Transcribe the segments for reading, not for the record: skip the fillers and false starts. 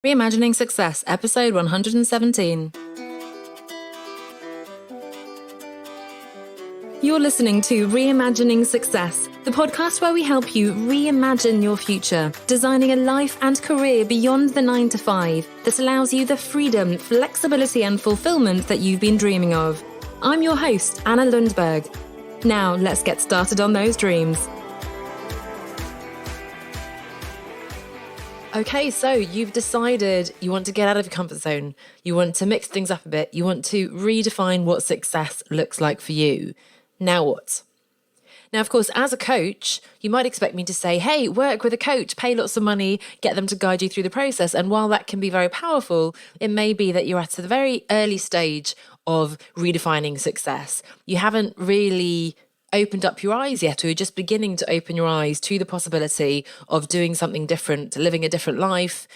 Reimagining Success, episode 117. You're listening to Reimagining Success, the podcast where we help you reimagine your future, designing a life and career beyond the 9 to 5 that allows you the freedom, flexibility, and fulfillment that you've been dreaming of. I'm your host, Anna Lundberg. Now, let's get started on those dreams. Okay, so you've decided you want to get out of your comfort zone. You want to mix things up a bit. You want to redefine what success looks like for you. Now what? Now, of course, as a coach, you might expect me to say, hey, work with a coach, pay lots of money, get them to guide you through the process. And while that can be very powerful, it may be that you're at the very early stage of redefining success. You haven't really opened up your eyes yet, or you're just beginning to open your eyes to the possibility of doing something different, living a different life,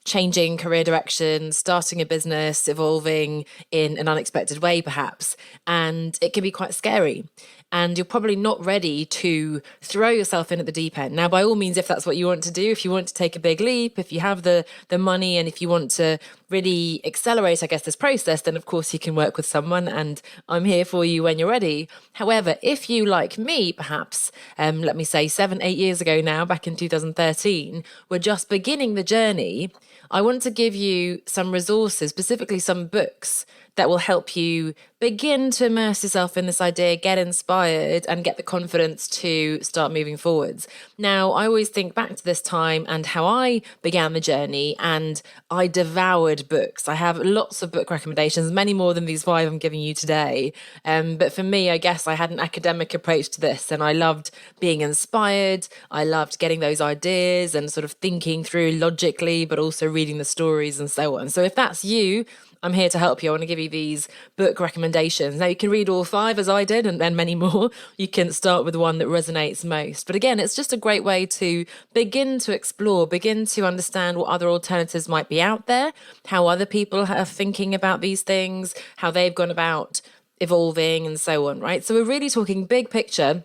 changing career direction, starting a business, evolving in an unexpected way, perhaps. And it can be quite scary. And you're probably not ready to throw yourself in at the deep end. Now, by all means, if that's what you want to do, if you want to take a big leap, if you have the money, and if you want to really accelerate, I guess, this process, then of course you can work with someone, and I'm here for you when you're ready. However, if you, like me, perhaps, let me say 7-8 years ago now, back in 2013, were just beginning the journey, I want to give you some resources, specifically some books that will help you begin to immerse yourself in this idea, get inspired, and get the confidence to start moving forwards. Now, I always think back to this time and how I began the journey, and I devoured books. I have lots of book recommendations, many more than these 5 I'm giving you today. But for me, I guess I had an academic approach to this, and I loved being inspired. I loved getting those ideas and sort of thinking through logically, but also reading the stories and so on. So if that's you, I'm here to help you. I want to give you these book recommendations. Now, you can read all 5 as I did, and many more. You can start with the one that resonates most. But again, it's just a great way to begin to explore, begin to understand what other alternatives might be out there, how other people are thinking about these things, how they've gone about evolving and so on, right? So we're really talking big picture,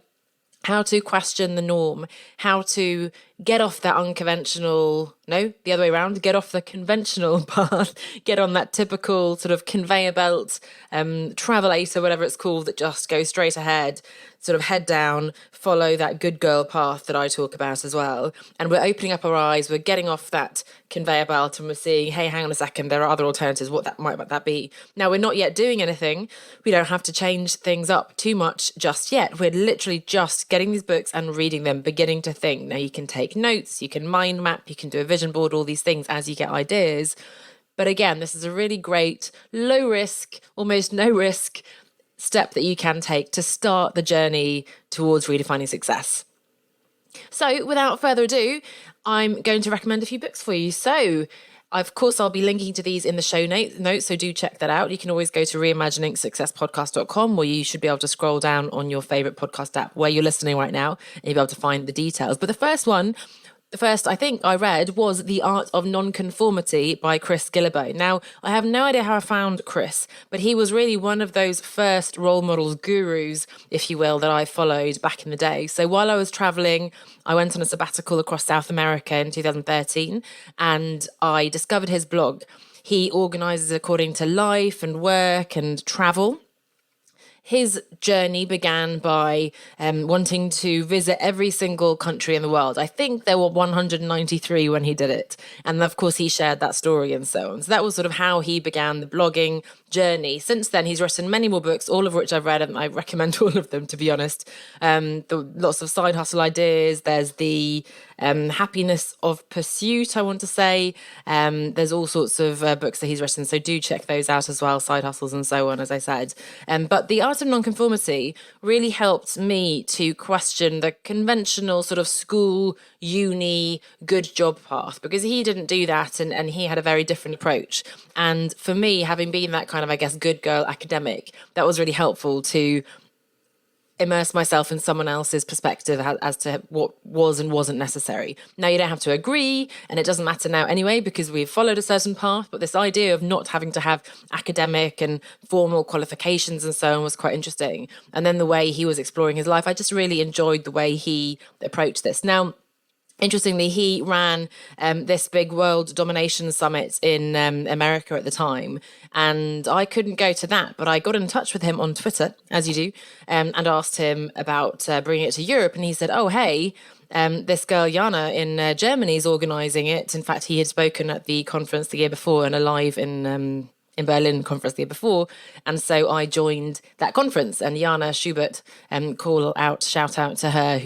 how to question the norm, how to get off that unconventional, no, the other way around, get off the conventional path, get on that typical sort of conveyor belt, travelator, whatever it's called, that just goes straight ahead, sort of head down, follow that good girl path that I talk about as well. And we're opening up our eyes, we're getting off that conveyor belt, and we're seeing, hey, hang on a second, there are other alternatives. What might that be? Now, we're not yet doing anything. We don't have to change things up too much just yet. We're literally just getting these books and reading them, beginning to think. Now, you can take notes, you can mind map, you can do a vision board, all these things as you get ideas. But again, this is a really great, low risk, almost no risk step that you can take to start the journey towards redefining success. So without further ado, I'm going to recommend a few books for you. So of course, I'll be linking to these in the show notes, so do check that out. You can always go to reimaginingssuccesspodcast.com, or you should be able to scroll down on your favorite podcast app where you're listening right now, and you'll be able to find the details. But the first I think I read was The Art of Nonconformity by Guillebeau. Now, I have no idea how I found Chris, but he was really one of those first role models, gurus, if you will, that I followed back in the day. So while I was traveling, I went on a sabbatical across South America in 2013, and I discovered his blog. He organizes according to life and work and travel. His journey began by wanting to visit every single country in the world. I think there were 193 when he did it. And of course, he shared that story and so on. So that was sort of how he began the blogging journey. Since then, he's written many more books, all of which I've read, and I recommend all of them, to be honest. Lots of side hustle ideas. There's the happiness of pursuit, I want to say. There's all sorts of books that he's written, so do check those out as well, side hustles and so on, as I said. But The Art of Nonconformity really helped me to question the conventional sort of school, uni, good job path, because he didn't do that, and he had a very different approach. And for me, having been that kind of, I guess, good girl academic, that was really helpful to immerse myself in someone else's perspective as to what was and wasn't necessary. Now, you don't have to agree, and it doesn't matter now anyway, because we've followed a certain path, but this idea of not having to have academic and formal qualifications and so on was quite interesting. And then the way he was exploring his life, I just really enjoyed the way he approached this. Now, Interestingly, he ran this big world domination summit in America at the time, and I couldn't go to that, but I got in touch with him on Twitter, as you do, and asked him about bringing it to Europe, and he said, oh, hey, this girl Jana in Germany is organising it. In fact, he had spoken at the conference the year before and alive in Berlin conference the year before. And so I joined that conference, and Jana Schubert, shout out to her,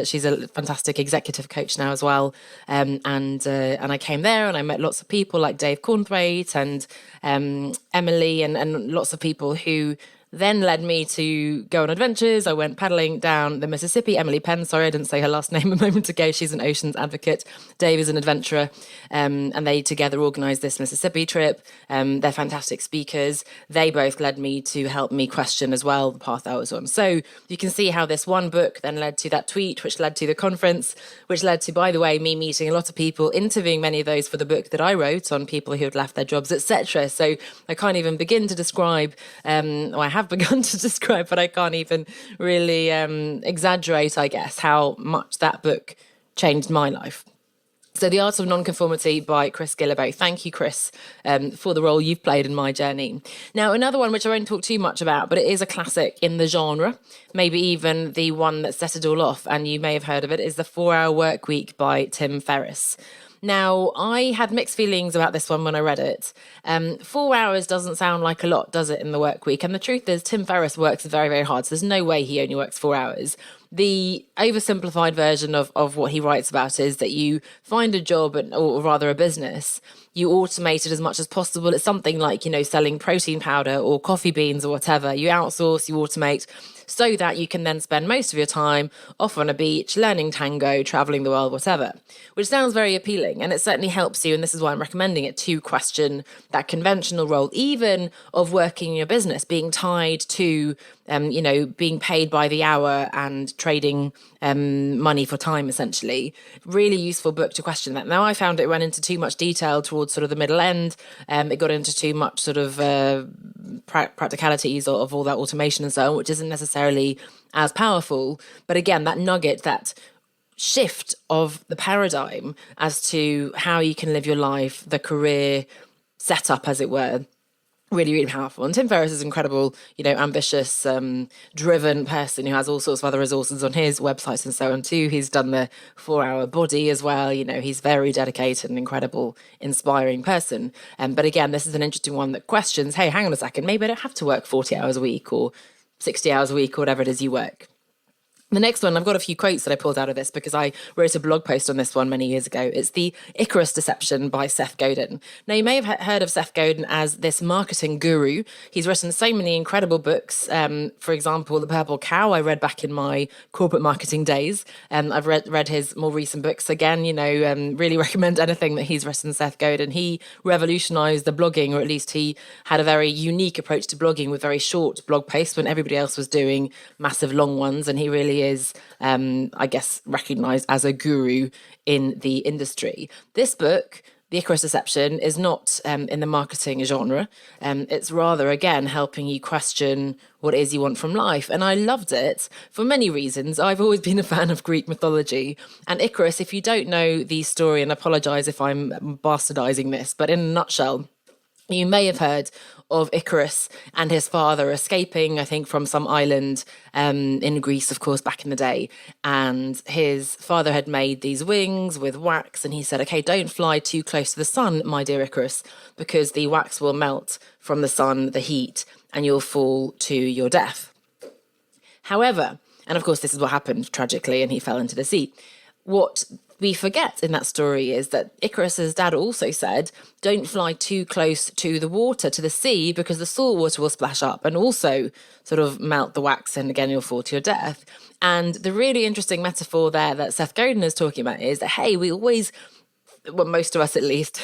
she's a fantastic executive coach now as well. And I came there and I met lots of people like Dave Cornthwaite and Emily and lots of people who then led me to go on adventures. I went paddling down the Mississippi. Emily Penn, sorry, I didn't say her last name a moment ago. She's an oceans advocate. Dave is an adventurer. And they together organised this Mississippi trip. They're fantastic speakers. They both led me to help me question as well the path I was on. So you can see how this one book then led to that tweet, which led to the conference, which led to, by the way, me meeting a lot of people, interviewing many of those for the book that I wrote on people who had left their jobs, etc. So I can't even begin to describe, or I have begun to describe, but I can't even really exaggerate, I guess, how much that book changed my life. So The Art of Nonconformity by Chris Guillebeau. Thank you, Chris, for the role you've played in my journey. Now, another one which I won't talk too much about, but it is a classic in the genre, maybe even the one that set it all off, and you may have heard of it, is The 4-Hour Workweek by Tim Ferriss. Now, I had mixed feelings about this one when I read it. 4 hours doesn't sound like a lot, does it, in the work week? And the truth is, Tim Ferriss works very, very hard. So there's no way he only works 4 hours. The oversimplified version of what he writes about is that you find a job, or rather a business, you automate it as much as possible. It's something like, selling protein powder or coffee beans or whatever. You outsource, you automate, so that you can then spend most of your time off on a beach, learning tango, traveling the world, whatever, which sounds very appealing. And it certainly helps you, and this is why I'm recommending it, to question that conventional role, even of working in your business, being tied to, being paid by the hour and trading money for time, essentially. Really useful book to question that. Now, I found it went into too much detail towards sort of the middle end. It got into too much sort of practicalities of all that automation and so on, which isn't necessarily as powerful. But again, that nugget, that shift of the paradigm as to how you can live your life, the career setup, as it were, really, really powerful. And Tim Ferriss is an incredible, ambitious, driven person who has all sorts of other resources on his websites and so on too. He's done the 4-Hour Body as well. He's very dedicated and incredible, inspiring person. But again, this is an interesting one that questions, hey, hang on a second, maybe I don't have to work 40 hours a week or 60 hours a week or whatever it is you work. The next one, I've got a few quotes that I pulled out of this because I wrote a blog post on this one many years ago. It's The Icarus Deception by Seth Godin. Now, you may have heard of Seth Godin as this marketing guru. He's written so many incredible books. For example, The Purple Cow, I read back in my corporate marketing days. I've read his more recent books again, really recommend anything that he's written, Seth Godin. He revolutionized the blogging, or at least he had a very unique approach to blogging with very short blog posts when everybody else was doing massive long ones. And he really is, I guess, recognized as a guru in the industry. This book, The Icarus Deception, is not in the marketing genre. It's rather, again, helping you question what it is you want from life. And I loved it for many reasons. I've always been a fan of Greek mythology. And Icarus, if you don't know the story, and I apologize if I'm bastardizing this, but in a nutshell, you may have heard of Icarus and his father escaping, I think, from some island in Greece, of course, back in the day. And his father had made these wings with wax, and he said, okay, don't fly too close to the sun, my dear Icarus, because the wax will melt from the sun, the heat, and you'll fall to your death. However, and of course, this is what happened tragically, and he fell into the sea. What we forget in that story is that Icarus's dad also said, don't fly too close to the water, to the sea, because the salt water will splash up and also sort of melt the wax, and again, you'll fall to your death. And the really interesting metaphor there that Seth Godin is talking about is that, hey, we always, well, most of us at least,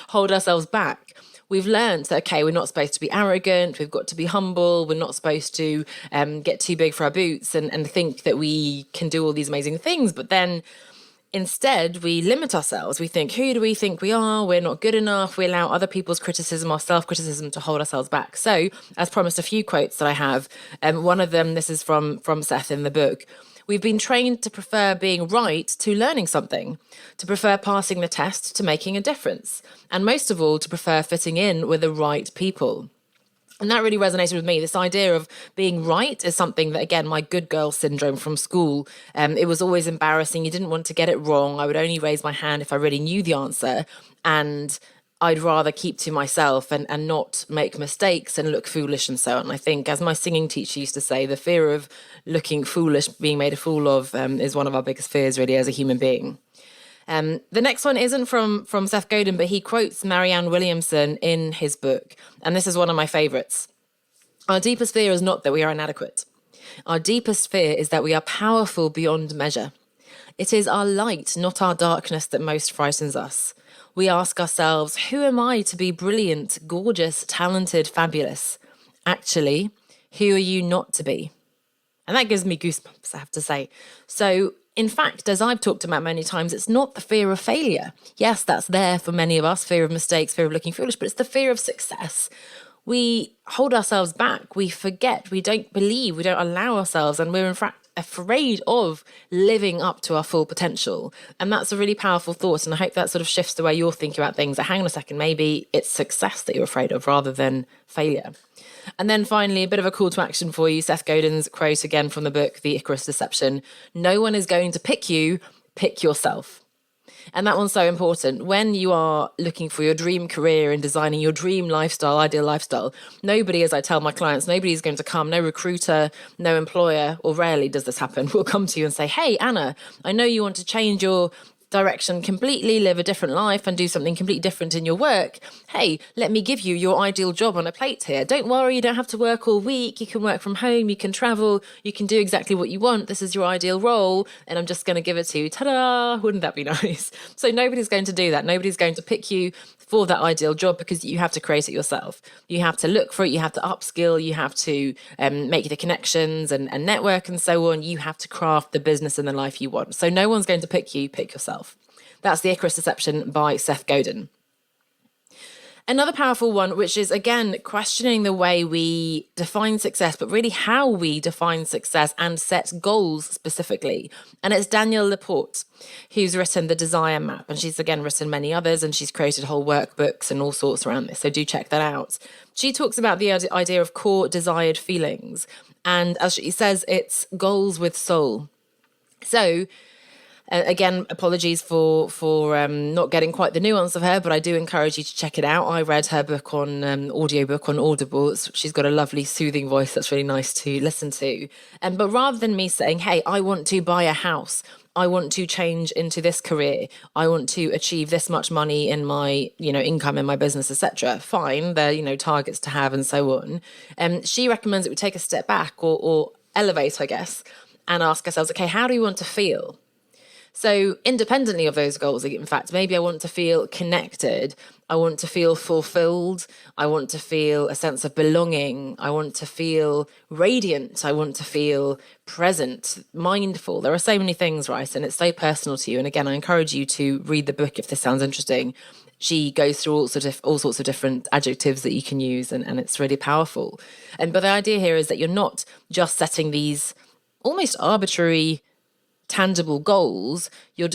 hold ourselves back. We've learned that, okay, we're not supposed to be arrogant, we've got to be humble, we're not supposed to get too big for our boots and think that we can do all these amazing things, but then instead, we limit ourselves. We think, who do we think we are? We're not good enough. We allow other people's criticism or self-criticism to hold ourselves back. So, as promised, a few quotes that I have. One of them, this is from Seth in the book. We've been trained to prefer being right to learning something, to prefer passing the test to making a difference, and most of all, to prefer fitting in with the right people. And that really resonated with me. This idea of being right is something that, again, my good girl syndrome from school, it was always embarrassing. You didn't want to get it wrong. I would only raise my hand if I really knew the answer. And I'd rather keep to myself and not make mistakes and look foolish and so on. I think, as my singing teacher used to say, the fear of looking foolish, being made a fool of, is one of our biggest fears, really, as a human being. The next one isn't from Seth Godin, but he quotes Marianne Williamson in his book. And this is one of my favorites. Our deepest fear is not that we are inadequate. Our deepest fear is that we are powerful beyond measure. It is our light, not our darkness, that most frightens us. We ask ourselves, who am I to be brilliant, gorgeous, talented, fabulous? Actually, who are you not to be? And that gives me goosebumps, I have to say. So, in fact, as I've talked about many times, it's not the fear of failure. Yes, that's there for many of us, fear of mistakes, fear of looking foolish, but it's the fear of success. We hold ourselves back, we forget, we don't believe, we don't allow ourselves, and we're in fact afraid of living up to our full potential. And that's a really powerful thought, and I hope that sort of shifts the way you're thinking about things. Hang on a second, maybe it's success that you're afraid of rather than failure. And then finally, a bit of a call to action for you. Seth Godin's quote again from the book, The Icarus Deception. No one is going to pick you, pick yourself. And that one's so important. When you are looking for your dream career and designing your dream lifestyle, ideal lifestyle, nobody, as I tell my clients, nobody is going to come, no recruiter, no employer, or rarely does this happen, will come to you and say, hey, Anna, I know you want to change your direction completely, live a different life and do something completely different in your work. Hey, let me give you your ideal job on a plate here. Don't worry, you don't have to work all week. You can work from home, you can travel, you can do exactly what you want. This is your ideal role and I'm just going to give it to you. Ta-da! Wouldn't that be nice? So nobody's going to do that. Nobody's going to pick you for that ideal job because you have to create it yourself. You have to look for it, you have to upskill, you have to make the connections and network and so on. You have to craft the business and the life you want. So no one's going to pick you, pick yourself. That's The Icarus Deception by Seth Godin. Another powerful one, which is, again, questioning the way we define success, but really how we define success and set goals specifically. And it's Danielle Laporte, who's written The Desire Map. And she's, again, written many others, and she's created whole workbooks and all sorts around this. So do check that out. She talks about the idea of core desired feelings. And as she says, it's goals with soul. So again, apologies for not getting quite the nuance of her, but I do encourage you to check it out. I read her book on audiobook on Audible. She's got a lovely, soothing voice that's really nice to listen to. But rather than me saying, hey, I want to buy a house, I want to change into this career, I want to achieve this much money in my, income in my business, etc. Fine, they're, targets to have and so on. She recommends that we take a step back or elevate, I guess, and ask ourselves, okay, how do we want to feel? So independently of those goals, in fact, maybe I want to feel connected. I want to feel fulfilled. I want to feel a sense of belonging. I want to feel radiant. I want to feel present, mindful. There are so many things, right? And it's so personal to you. And again, I encourage you to read the book if this sounds interesting. She goes through all sorts of different adjectives that you can use, and it's really powerful. But the idea here is that you're not just setting these almost arbitrary tangible goals. You're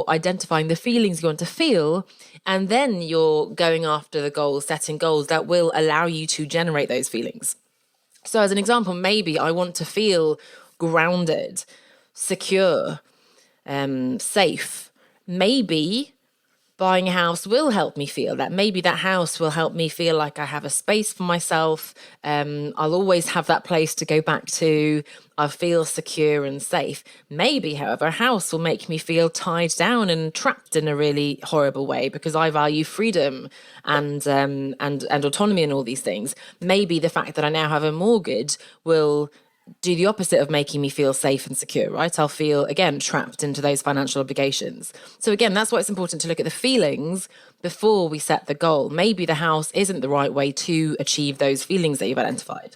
identifying the feelings you want to feel, and then you're going after the goals, setting goals that will allow you to generate those feelings. So as an example, maybe I want to feel grounded, secure, safe. Maybe buying a house will help me feel that. Maybe that house will help me feel like I have a space for myself. I'll always have that place to go back to. I feel secure and safe. Maybe, however, a house will make me feel tied down and trapped in a really horrible way because I value freedom and autonomy and all these things. Maybe the fact that I now have a mortgage will do the opposite of making me feel safe and secure, right? I'll feel, again, trapped into those financial obligations. So again, that's why it's important to look at the feelings before we set the goal. Maybe the house isn't the right way to achieve those feelings that you've identified.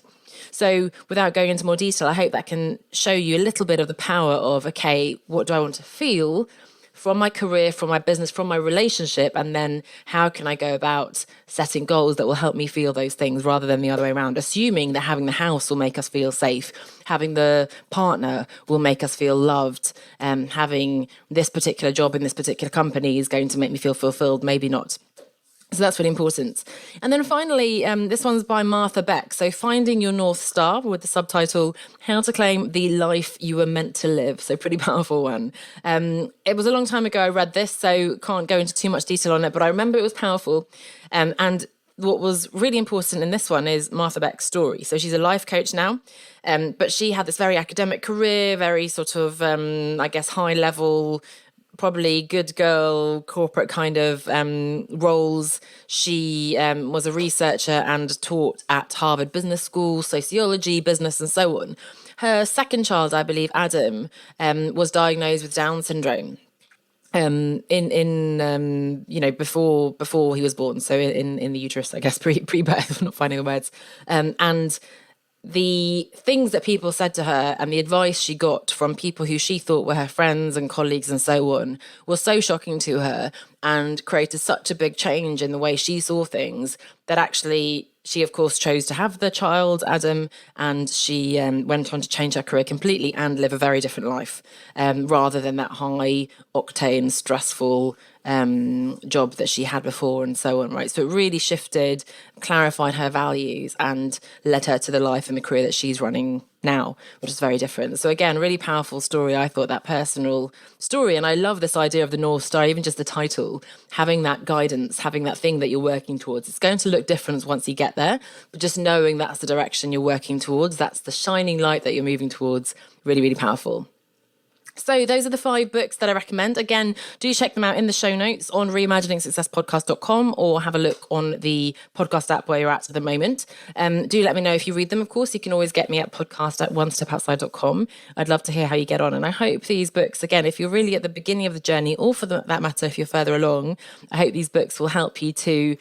So without going into more detail, I hope that can show you a little bit of the power of, okay, what do I want to feel? from my career, from my business, from my relationship, and then how can I go about setting goals that will help me feel those things rather than the other way around, assuming that having the house will make us feel safe, having the partner will make us feel loved, having this particular job in this particular company is going to make me feel fulfilled, maybe not. So that's really important. And then finally, this one's by Martha Beck. So Finding Your North Star, with the subtitle, How to Claim the Life You Were Meant to Live. So pretty powerful one. It was a long time ago I read this, so can't go into too much detail on it, but I remember it was powerful. And what was really important in this one is Martha Beck's story. So she's a life coach now, but she had this very academic career, very sort of, high level, probably good girl, corporate kind of roles. She was a researcher and taught at Harvard Business School, sociology, business, and so on. Her second child, I believe, Adam, was diagnosed with Down syndrome. Before he was born, so in the uterus, I guess, pre-birth, I'm not finding the words, and the things that people said to her and the advice she got from people who she thought were her friends and colleagues and so on was so shocking to her and created such a big change in the way she saw things that actually she, of course, chose to have the child, Adam, and she went on to change her career completely and live a very different life, rather than that high-octane, stressful job that she had before and so on, right? So it really shifted, clarified her values and led her to the life and the career that she's running now, which is very different. So again, really powerful story. I thought that personal story, and I love this idea of the North Star, even just the title, having that guidance, having that thing that you're working towards. It's going to look different once you get there, but just knowing that's the direction you're working towards, that's the shining light that you're moving towards, really, really powerful. So those are the 5 books that I recommend. Again, do check them out in the show notes on reimaginingsuccesspodcast.com or have a look on the podcast app where you're at the moment. Do let me know if you read them. Of course, you can always get me at podcast@onestepoutside.com. I'd love to hear how you get on. And I hope these books, again, if you're really at the beginning of the journey, or for that matter, if you're further along, I hope these books will help you to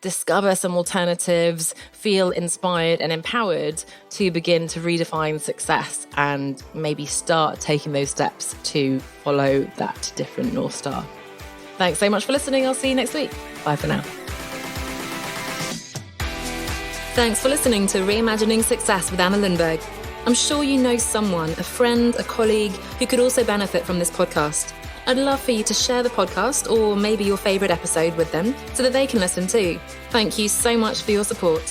discover some alternatives, feel inspired and empowered to begin to redefine success and maybe start taking those steps to follow that different North Star. Thanks so much for listening. I'll see you next week. Bye for now. Thanks for listening to Reimagining Success with Anna Lundberg. I'm sure you know someone, a friend, a colleague, who could also benefit from this podcast. I'd love for you to share the podcast or maybe your favourite episode with them so that they can listen too. Thank you so much for your support.